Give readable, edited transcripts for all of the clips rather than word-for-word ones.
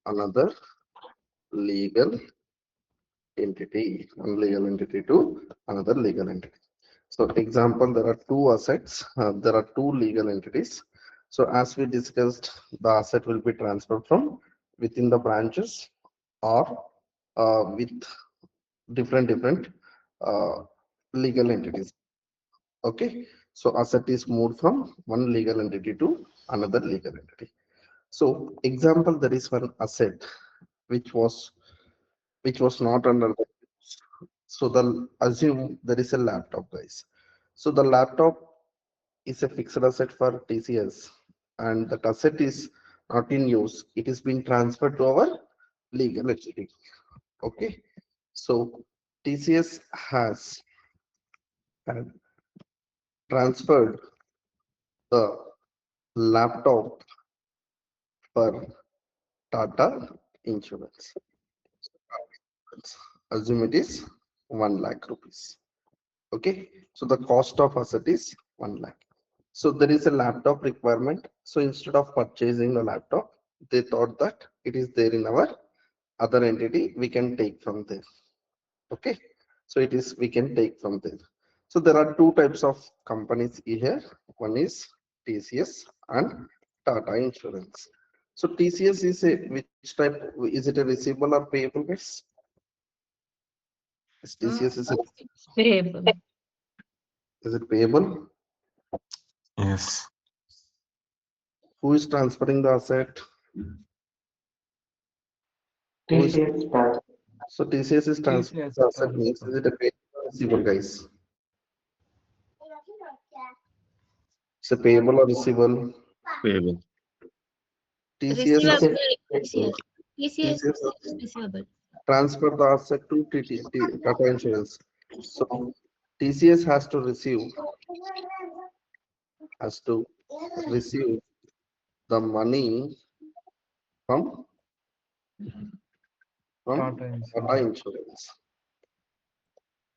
another legal entity, one legal entity to another legal entity. So example, there are two assets, there are two legal entities. So as we discussed, the asset will be transferred from within the branches or with different uh, legal entities. Okay, so asset is moved from one legal entity to another legal entity. So example, there is one asset which was not under the so the assume there is a laptop, guys. So the laptop is a fixed asset for TCS, and that asset is not in use. It is being transferred to our legal entity. Okay, so TCS has had transferred the laptop for Tata Insurance. Assume it is 1 lakh rupees. Okay, so the cost of asset is 1 lakh. So there is a laptop requirement. So instead of purchasing the laptop, they thought that it is there in our other entity, we can take from there. Okay, so it is we can take from there. So there are two types of companies here. One is TCS and Tata Insurance. So TCS is a which type? Is it a receivable or payable, guys? Is TCS Payable. is it payable? Yes. Who is transferring the asset? Who is TCS tax. so TCS is transferring TCS the asset means transfer. is it a payable or receivable, guys? It's a payable or receivable. Payable. TCS has Receivable. TCS. TCS. TCS TCS is has receivable. transferred the asset to Tata Insurance. So TCS has to receive the money from Tata Tata Insurance. Insurance.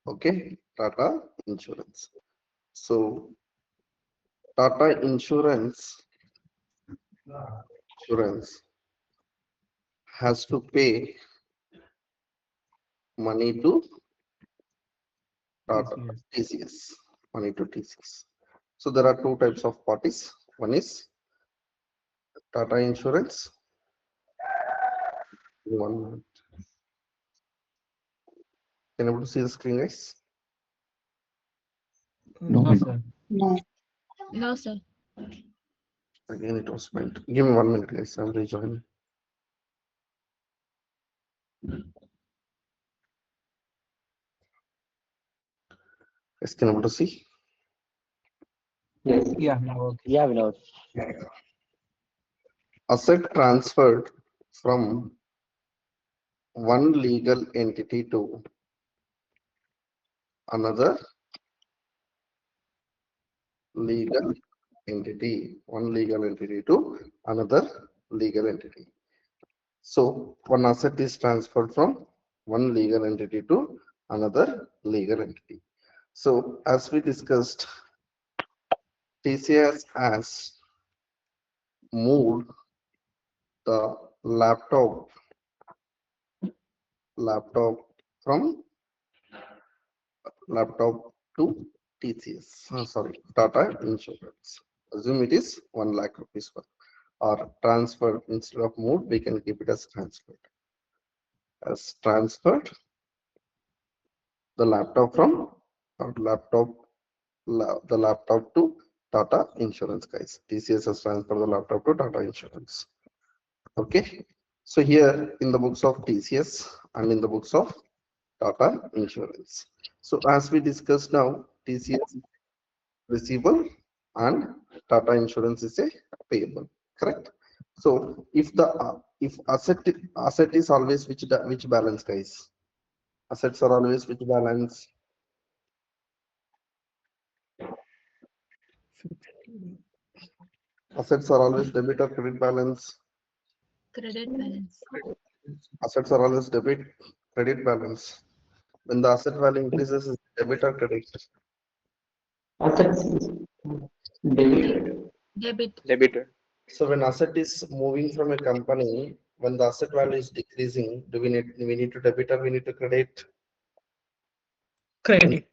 Okay, Tata Insurance. So Tata Insurance has to pay money to Tata TCS. TCS. Money to TCS. So there are two types of parties. One is Tata Insurance. One, can you able to see the screen, guys? No. No, sir. No. No, sir. Again, it was meant. Give me 1 minute, guys. I'll rejoin. Guys, can you able to see? Yes. Yeah, now okay. Yeah, Vinod. Asset transferred from one legal entity to another legal entity. One legal entity to another legal entity. So one asset is transferred from one legal entity to another legal entity. So as we discussed, TCS has moved the laptop from laptop to TCS. Sorry, Tata Insurance. Assume it is 1 lakh rupees worth or transferred instead of moved, we can keep it as transferred. As transferred the laptop from laptop the laptop to Tata Insurance, guys. TCS has transferred the laptop to Tata Insurance. Okay. So here in the books of TCS and in the books of Tata Insurance. So as we discussed now, TCS receivable and Tata Insurance is a payable. Correct. So if asset is always which balance, guys? Assets are always which balance? Assets are always debit or credit balance. Credit balance. Assets are always credit balance. When the asset value increases, is debit or credit? Assets is De- debit. debit. Debited. So when asset is moving from a company, when the asset value is decreasing, do we need to debit or we need to credit? Credit.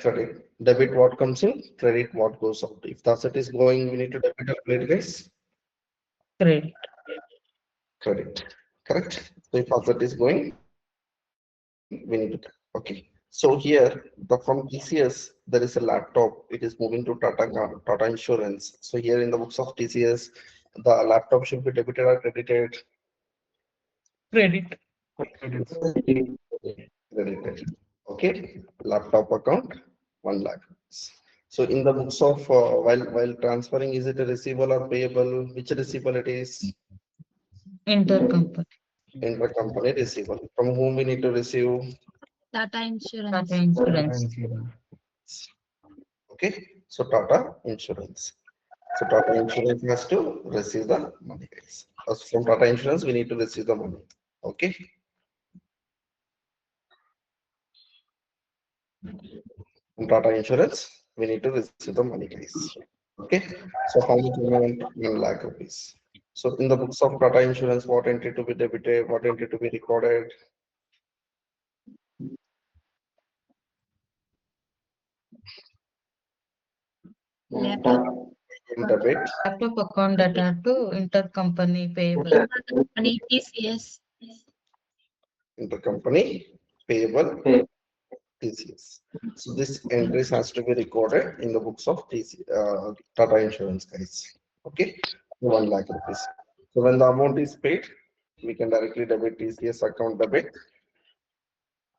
Credit. Debit what comes in, credit what goes out. If the asset is going, we need to debit or credit, guys? Credit. Credit. Correct. So if asset is going, we need to. Okay. So here, from TCS, there is a laptop. It is moving to Tata Insurance. So here in the books of TCS, the laptop should be debited or credited. Credit. Credited. Okay. Laptop account 1 lakh. So in the books of while transferring, is it a receivable or payable? Which receivable it is? Intercompany. Intercompany receivable. From whom we need to receive? Tata Insurance. Tata Insurance. Okay, so Tata Insurance. So Tata Insurance has to receive the money, guys. From Tata Insurance, we need to receive the money. Okay. From Tata Insurance, we need to receive the money, guys. Okay. So how much amount? 1 lakh rupees. So in the books of Tata Insurance, what entry to be debited, what entry to be recorded? Laptop. Debit. Laptop account data to intercompany payable. Intercompany TCS. Intercompany payable TCS. So this entries has to be recorded in the books of Tata Insurance, guys. Okay, 1 lakh rupees. So when the amount is paid, we can directly debit TCS account debit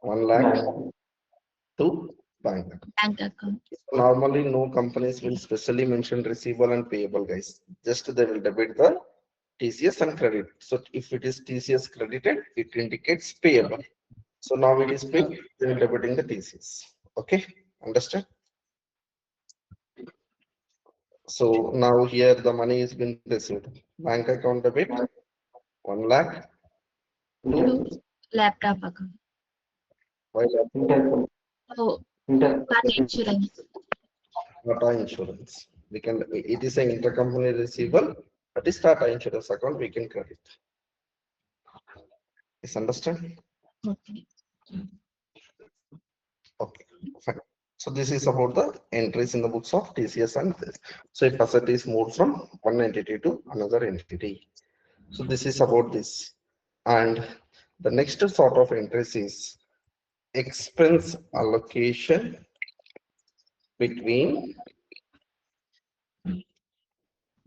1 lakh to bank account. Bank account. Normally, no companies will specially mention receivable and payable, guys. Just they will debit the TCS and credit. So if it is TCS credited, it indicates payable. So now it is paid, they will debiting the TCS. Okay, understand? So now here the money is been received. Bank account debit 1 lakh to Laptop account. Oh, Tata Insurance. Tata Insurance. We can, it is an intercompany receivable, that is Tata Insurance account, we can credit. Is understand? Okay. Okay, fine. So this is about the entries in the books of TCS and this. So if asset is moved from one entity to another entity. So this is about this. And the next sort of entries is expense allocation between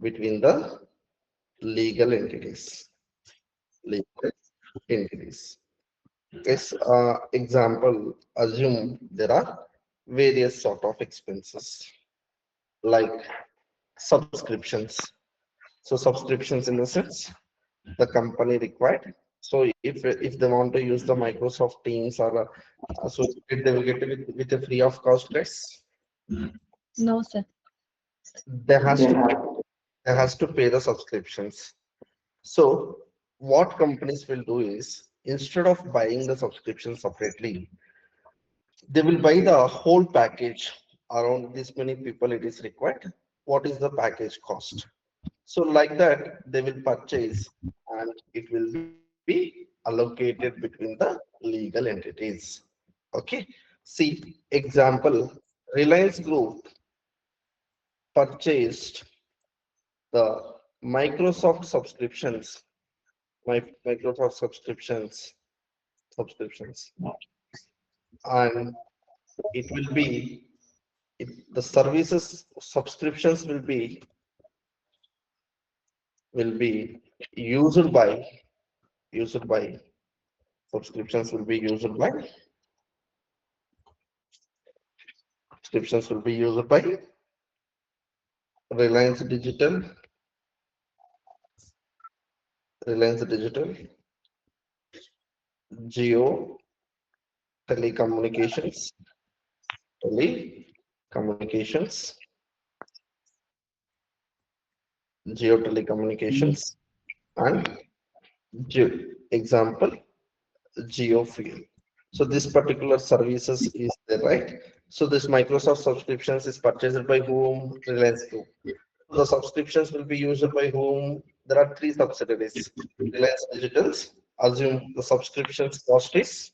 the legal entities. Legal entities. Yes, example, assume there are various sort of expenses like subscriptions. So subscriptions in the sense the company required. So if they want to use the Microsoft Teams or so they will get it with a free of cost, guys. No, sir. They has to pay the subscriptions. So what companies will do is instead of buying the subscription separately, they will buy the whole package. Around this many people it is required. What is the package cost? So like that, they will purchase and it will be allocated between the legal entities. Okay. See, example, Reliance Group purchased the Microsoft subscriptions, Microsoft subscriptions, and it will be, the services subscriptions will be used by subscriptions will be used by subscriptions will be used by Reliance Digital, Geo Telecommunications, Telecommunications, Geo Telecommunications, and example GeoFuel. So this particular services is there, right? So this Microsoft subscriptions is purchased by whom? Reliance Group. The subscriptions will be used by whom? there are three subsidiaries. Reliance Digitals, assume the subscriptions cost is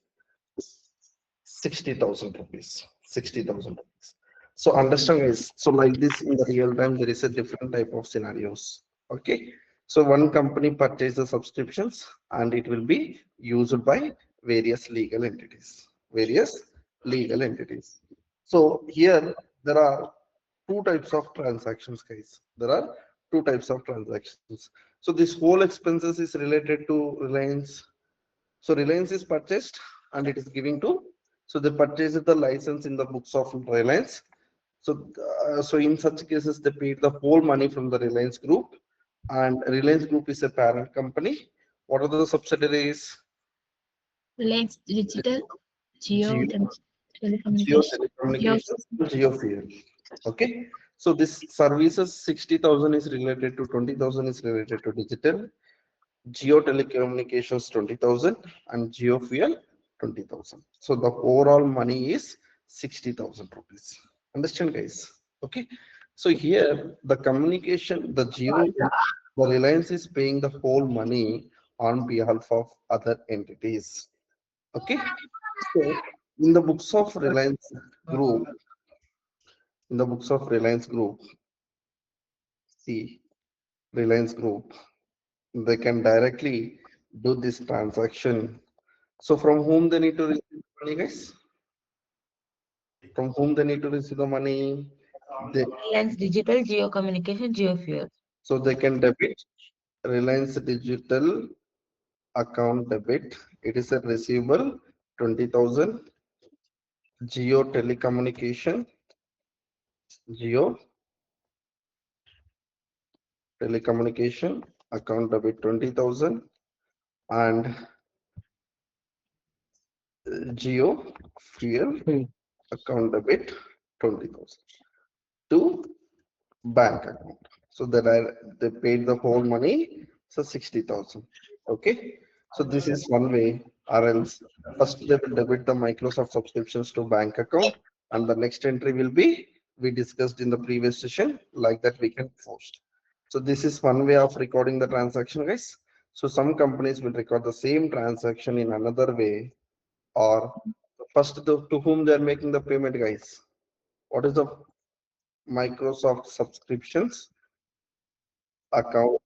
60,000 rupees. 60,000 rupees. So understand is, so like this in the real time, there is a different type of scenarios. Okay. So one company purchases subscriptions and it will be used by various legal entities. Various legal entities. So here there are two types of transactions, guys. There are two types of transactions. So this whole expenses is related to Reliance. So Reliance is purchased and it is giving to, so they purchase the license in the books of Reliance. So in such cases, they paid the whole money from the Reliance Group, and Reliance Group is a parent company. What are the subsidiaries? Reliance Digital, Geo, Geo, Geo Telecommunication, Geo, Telecommunications, GeoFuel. Okay. So this services 60,000 is related to 20,000 is related to digital, Geo Telecommunications 20,000 and GeoFuel 20,000. So the overall money is 60,000 rupees. Understand, guys? Okay. So here the communication, the Reliance is paying the whole money on behalf of other entities. Okay. So in the books of Reliance Group, in the books of Reliance Group, see Reliance Group, they can directly do this transaction. So from whom they need to receive the money, guys? From whom they need to receive the money? They, Reliance Digital, Geo Communication, Geo Fuel. so they can debit Reliance Digital account debit. It is a receivable 20,000. Geo Telecommunication, Geo Telecommunication account debit 20,000 and Geo Fuel account debit 20,000 to bank account. So that they paid the whole money, so 60,000. Okay. So this is one way, or else first they will debit the Microsoft subscriptions to bank account, and the next entry will be we discussed in the previous session, like that we can post. So this is one way of recording the transaction, guys. So some companies will record the same transaction in another way, or first to whom they are making the payment, guys. What is the Microsoft subscriptions account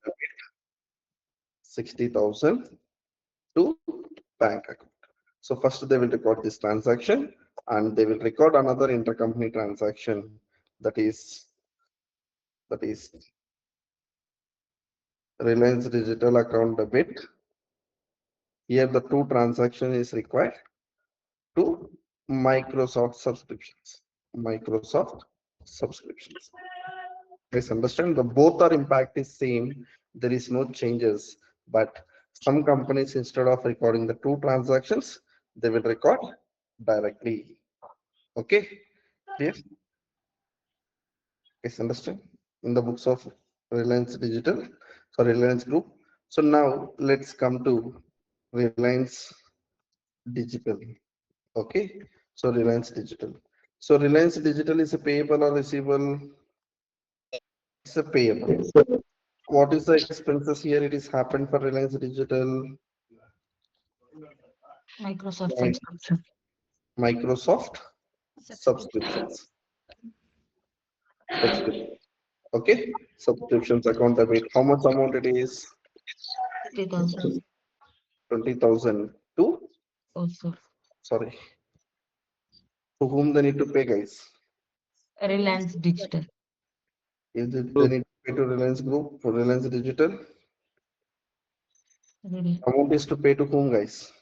60,000 to bank account. So first they will record this transaction and they will record another intercompany transaction, that is Reliance Digital account debit. Here the two transaction is required to Microsoft subscriptions. Microsoft subscriptions. Guys, understand the both are impact is same. There is no changes, but some companies instead of recording the two transactions, they will record directly. Okay, clear? Guys, understand in the books of Reliance Digital, sorry, Reliance Group. So now let's come to Reliance Digital. Okay, so Reliance Digital. So Reliance Digital is a payable or receivable? It's a payable. What is the expenses here? It is happened for Reliance Digital, Microsoft Right. subscription. Microsoft subscriptions. Okay, subscriptions account debit. How much amount it is? 50,000 20,000 to, also. sorry, to whom they need to pay, guys? Reliance Digital. Is it they need to pay to Reliance Group for Reliance Digital? Amount is to pay to whom, guys?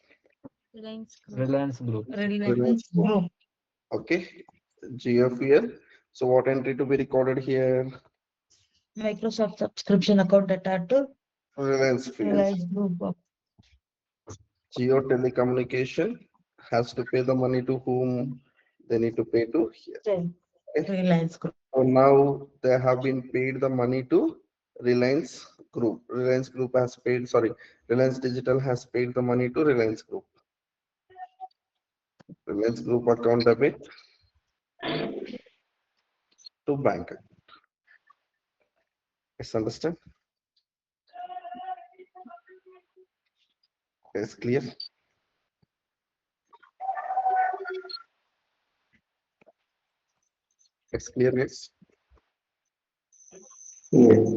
Reliance Group. Reliance Group. Reliance Group. Okay, GFL. So what entry to be recorded here? Microsoft subscription account attached to Reliance Fuel. Reliance Group of Geo Telecommunication has to pay the money to whom they need to pay to here. Reliance Group. So now they have been paid the money to Reliance Group. Reliance Group has paid, sorry, Reliance Digital has paid the money to Reliance Group. Reliance Group account debit to bank. Yes, understand? Is clear? It's clear, guys? Yes.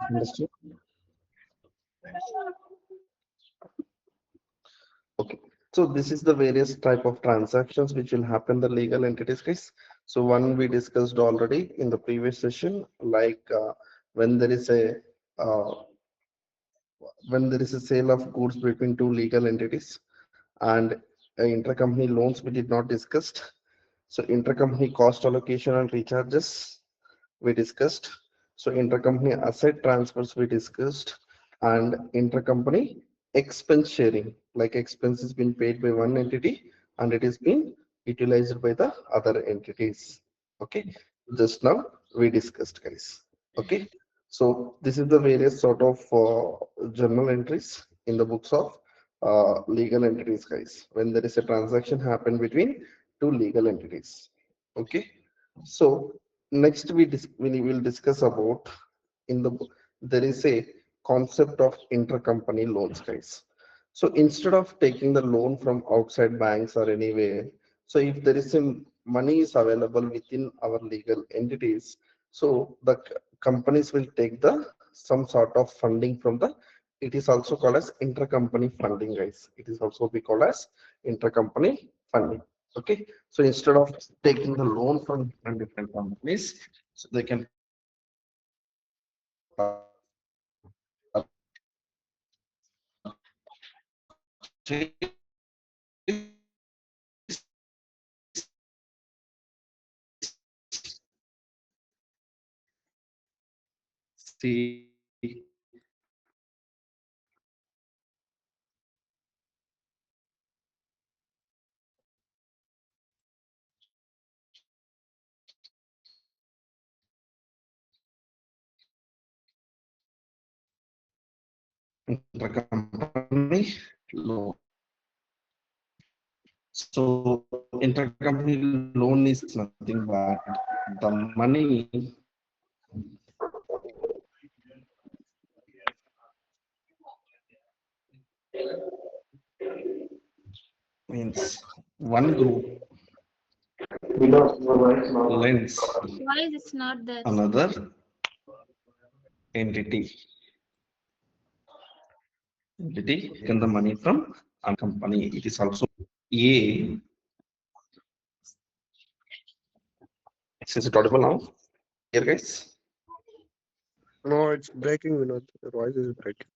Understood? Okay, so this is the various type of transactions which will happen the legal entities case. So one we discussed already in the previous session, like when there is a uh, when there is a sale of goods between two legal entities and intercompany loans we did not discussed. So intercompany cost allocation and recharges we discussed. So intercompany asset transfers we discussed, and intercompany expense sharing, like expense is being paid by one entity and it is being utilized by the other entities. Okay, just now we discussed, guys. Okay, so this is the various sort of journal entries in the books of legal entities, guys. When there is a transaction happen between two legal entities. Okay, so next we will discuss about in the there is a concept of intercompany loans, guys. So instead of taking the loan from outside banks or anywhere, so if there is some money is available within our legal entities, so the companies will take the some sort of funding from the, it is also called as intercompany funding, guys. It is also be called as intercompany funding. Okay, so instead of taking the loan from different companies, so they can see intercompany loan. So intercompany loan is nothing but the money means one group Because your voice now. lends Why is it not there? another entity taken the money from a company. It is also A. Is it audible now? Here, guys. No, it's breaking, Vinod. Your voice is breaking.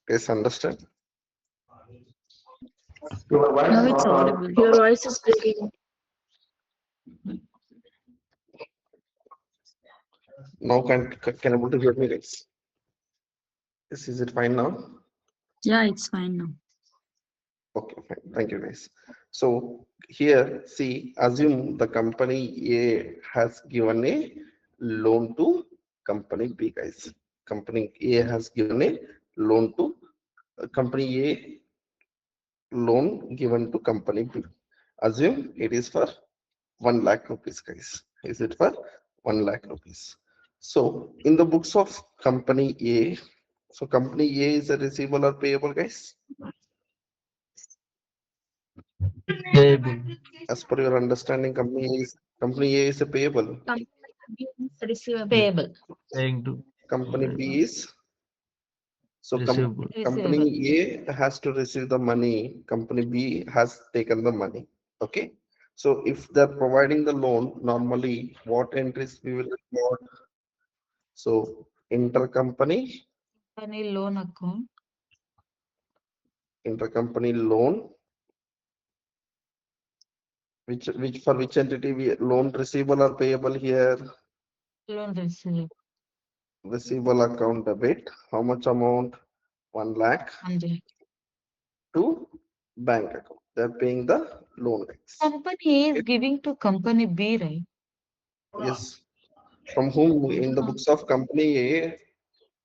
Guys, understand? Your voice Now it's not audible. Your voice is breaking. Now can able to hear me, guys? Yes, is it fine now? Yeah, it's fine now. Okay, fine. Thank you, guys. So here, see, assume the company A has given a loan to company B, guys. Company A has given a loan to company A, loan given to company B. Assume it is for 1 lakh rupees, guys. Is it for 1 lakh rupees? So in the books of company A, so company A is a receivable or payable, guys? Payable. As per your understanding, company A is a payable. Company B is receivable. Payable, Paying to Company B is, so receivable. company receivable. A has to receive the money, company B has taken the money. Okay. So if they're providing the loan, normally what entries we will record? So intercompany, Company loan account, intercompany loan, which for which entity we loan receivable or payable here? loan receivable, Receivable account debit. How much amount? 1 lakh and to bank account. They're paying the loan, guys. Company A is giving to company B, right? Yes. From whom in the books of company A,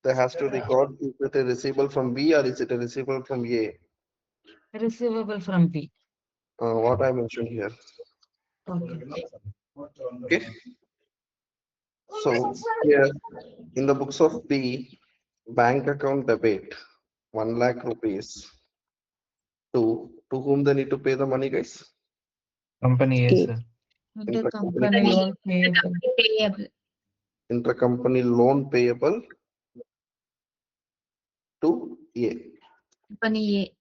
they has to record is it a receivable from B or is it a receivable from A? Receivable from B. What I mentioned here. Okay. Okay. So here in the books of B, bank account debit 1 lakh rupees to whom they need to pay the money, guys? Company, yes, sir. Intercompany Intercompany loan payable. Payable. intercompany loan payable to A. Company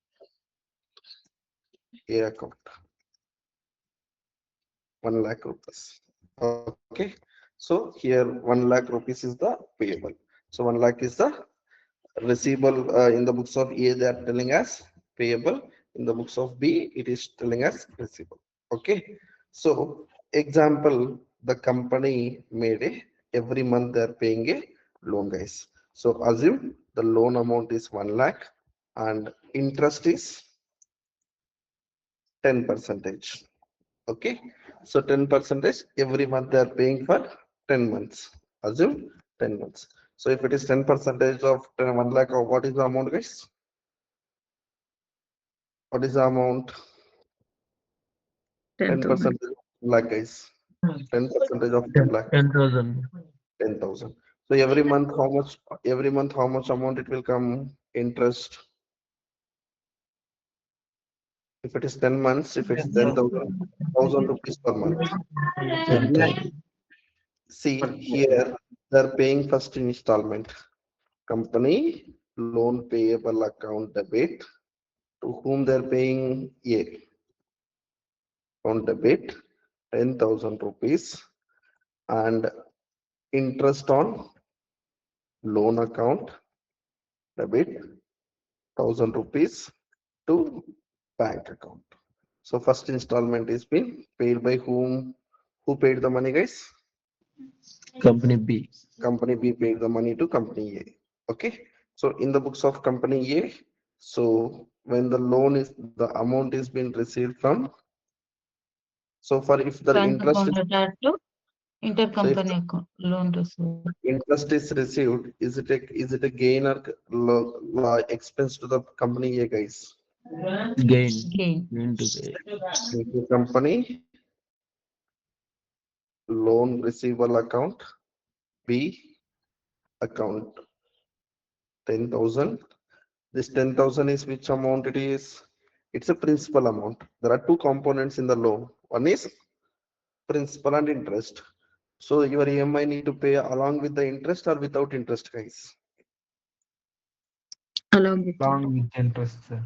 A. A account. 1 lakh rupees. Okay. So here 1 lakh rupees is the payable. So 1 lakh is the receivable in the books of A, they are telling us payable. In the books of B, it is telling us receivable. Okay. So example, the company made a every month they are paying a loan, guys. So assume the loan amount is 1 lakh and interest is 10%. Okay. So 10% every month they are paying for 10 months. Assume 10 months. So if it is 10% of 1 lakh, what is the amount, guys? What is the amount? 10% lakh, guys. 10% of 10 lakh, 10,000. 10,000. So every month, how much? Every month, how much amount it will come? Interest. If it is 10 months, if it's 10,000 rupees per month. 10,000. See here, they're paying first installment. Company loan payable account debit to whom they're paying A. On debit 10,000 rupees and interest on loan account debit 1,000 rupees to bank account. So first installment is been paid by whom? Who paid the money, guys? Company B. Company B paid the money to company A. Okay. So in the books of company A, so when the loan is the amount is being received from, so for if the Bank interest account is attached to so if the intercompany account, loan receivable. interest is received, is it a gain or expense to the company A, guys? Gain. Gain. Gain to pay. Into company loan receivable account B account 10,000. This 10,000 is which amount it is? It's a principal amount. There are two components in the loan. One is principal and interest. So your EMI need to pay along with the interest or without interest, guys? Along with Along with interest, sir.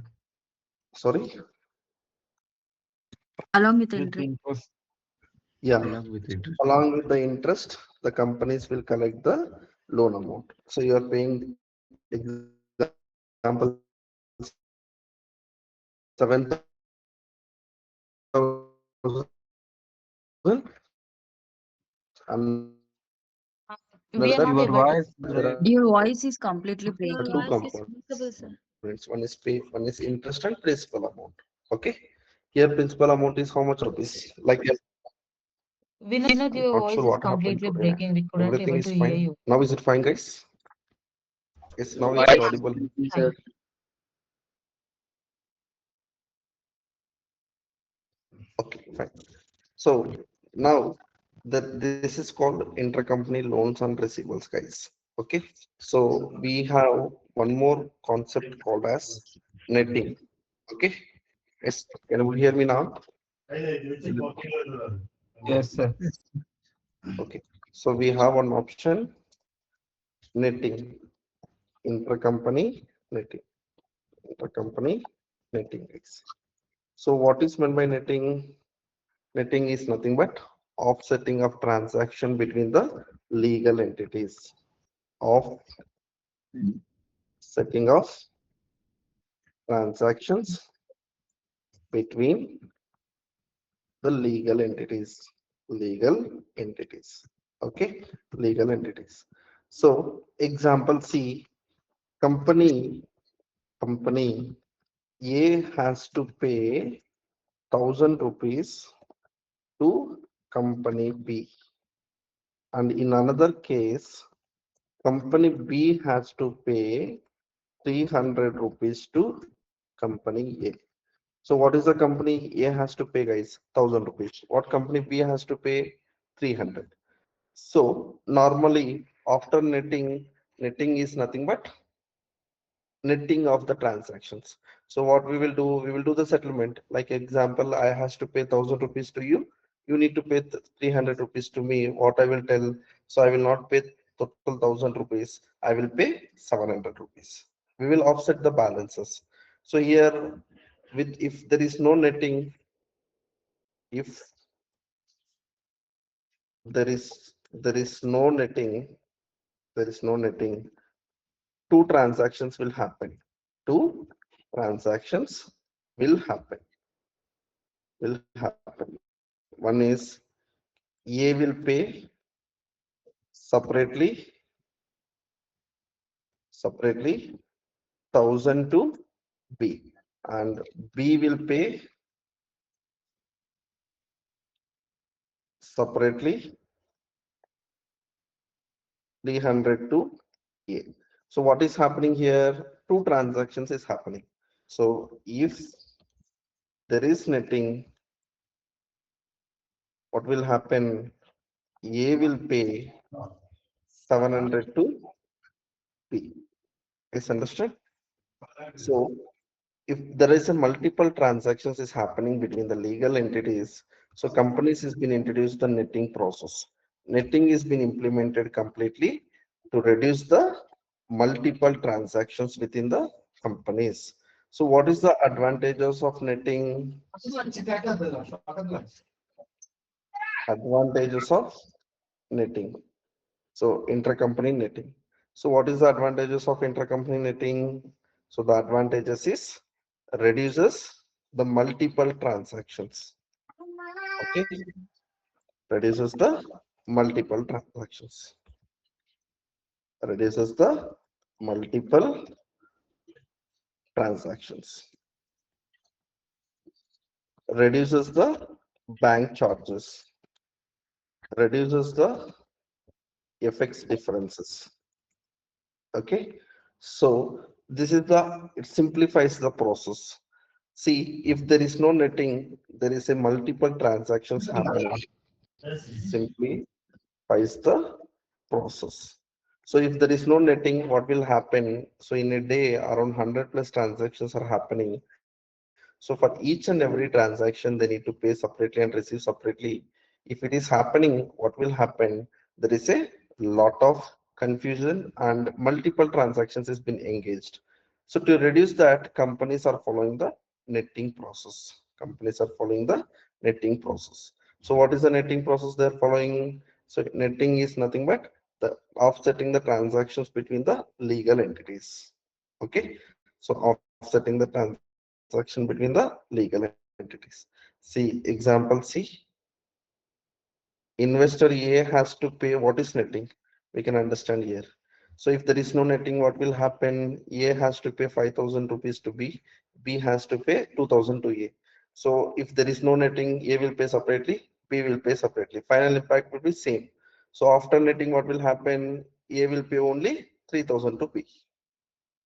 Sorry. along with With interest. interest. Yeah. Along with interest. Along with the interest, the companies will collect the loan amount. So you are paying example 7,000 and We are not Your able to. voice, there are Your voice is completely two breaking. components. One is pay, one is interest and principal amount. Okay. Here principal amount is how much rupees? Like Vinod, I'm your not voice sure is what happened completely today. breaking. We couldn't Everything able is to hear fine. you. Now is it fine, guys? Yes, now it's audible. Fine. Okay, fine. So now that this is called intercompany loans and receivables, guys. Okay. So we have one more concept called as netting. Okay. Yes. Can you hear me now? yes, sir. Okay. So we have one option netting, intercompany netting, intercompany netting, guys. So what is meant by netting? Netting is nothing but offsetting of transaction between the legal entities of setting of transactions between the legal entities, okay, legal entities. So example C, company A has to pay ₹1,000 to company B. And in another case, company B has to pay ₹300 to company A. So what is the company A has to pay, guys? ₹1,000. What company B has to pay? 300. So normally after netting is nothing but netting of the transactions. So what we will do, we will do the settlement. Like example, I has to pay ₹1,000 to you. You need to pay ₹300 to me. What I will tell, so I will not pay total ₹1,000. I will pay ₹700. We will offset the balances. So here, with if there is no netting, if there is no netting, there is no netting, two transactions will happen. Two transactions will happen. Will happen. One is A will pay separately 1,000 to B, and B will pay separately 300 to A. So what is happening here? Two transactions is happening. So if there is netting, what will happen? A will pay 700 to B. Is understood? So if there is a multiple transactions is happening between the legal entities, so companies has been introduced the netting process. Netting is been implemented completely to reduce the multiple transactions within the companies. So what is the advantages of netting? Advantages of netting. So intercompany netting. So what is the advantages of intercompany netting? So the advantages is reduces the multiple transactions. Okay, reduces the multiple transactions. Reduces the multiple transactions. Reduces the bank charges. Reduces the FX differences. Okay, so this is it simplifies the process. See, if there is no netting, there is a multiple transactions happening. Simplifies the process. So if there is no netting, what will happen? So in a day, around 100 plus transactions are happening. So for each and every transaction, they need to pay separately and receive separately. If it is happening, what will happen? There is a lot of confusion and multiple transactions has been engaged. So to reduce that, companies are following the netting process. Companies are following the netting process. So what is the netting process they're following? So netting is nothing but the offsetting the transactions between the legal entities. Okay, so offsetting the transaction between the legal entities. See example C. Investor A has to pay, what is netting? We can understand here. So if there is no netting, what will happen? A has to pay ₹5,000 to B. B has to pay 2,000 to A. So if there is no netting, A will pay separately, B will pay separately. Final impact will be same. So after netting, what will happen? A will pay only 3,000 to B.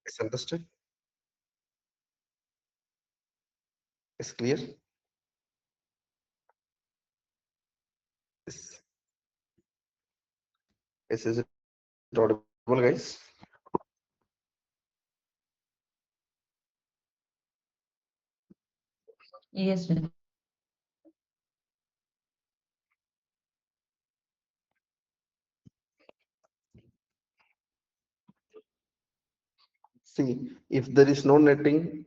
Is understood? Is clear? Is, is it audible, guys? Yes, sir. See, if there is no netting,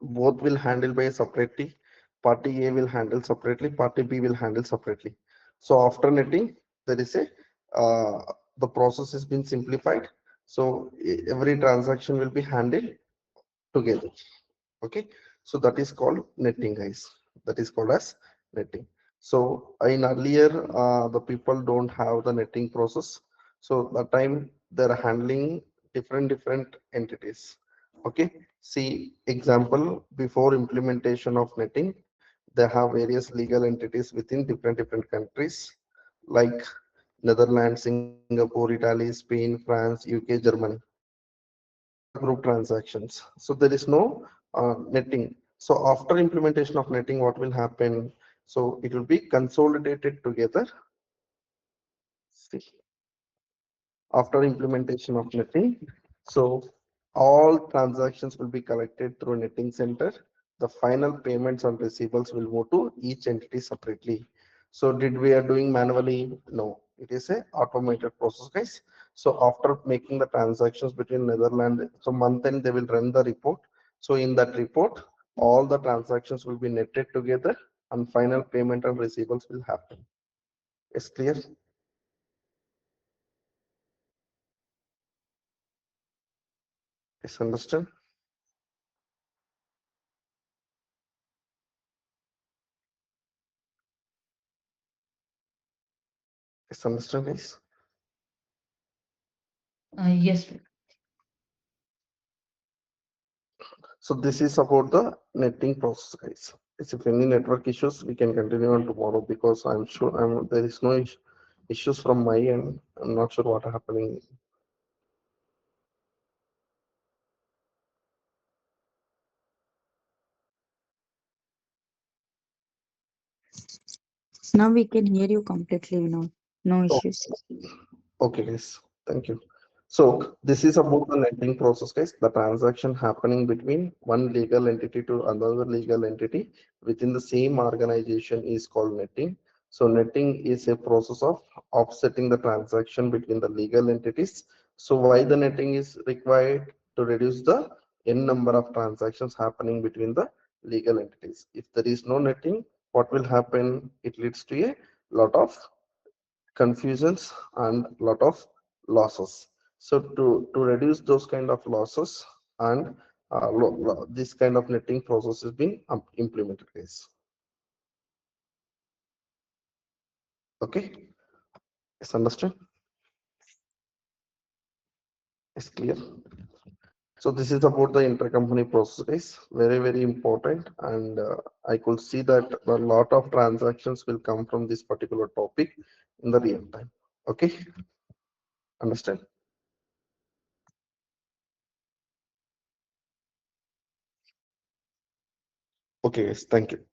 both will handle by separately. Party A will handle separately, party B will handle separately. So after netting, there is a the process has been simplified. So every transaction will be handled together. Okay, so that is called netting, guys. That is called as netting. So in earlier, the people don't have the netting process. So that time they're handling different entities. Okay, see example, before implementation of netting, they have various legal entities within different countries like Netherlands, Singapore, Italy, Spain, France, UK, Germany. Group transactions. So there is no netting. So after implementation of netting, what will happen? So it will be consolidated together. See, after implementation of netting, so all transactions will be collected through netting center. The final payments and receivables will move to each entity separately. So did we are doing manually? No, it is a automated process, guys. So after making the transactions between Netherlands, so month end they will run the report. So in that report, all the transactions will be netted together and final payment and receivables will happen. Is clear? Is understood? Is understood, guys? Yes, So this is about the netting process, guys. If any network issues, we can continue on tomorrow because I'm sure there is no issues from my end. I'm not sure what are happening. Now we can hear you completely, no Oh, issues. okay, guys. Thank you. So this is about the netting process, guys. The transaction happening between one legal entity to another legal entity within the same organization is called netting. So netting is a process of offsetting the transaction between the legal entities. So why the netting is required? To reduce the n number of transactions happening between the legal entities. If there is no netting, what will happen? It leads to a lot of confusions and lot of losses. So to reduce those kind of losses and this kind of netting process is being implemented, guys. Okay, it's understood. It's clear. So this is about the intercompany process, guys. Very important, and I could see that a lot of transactions will come from this particular topic in the real time. Okay, understand? Okay, guys. Thank you.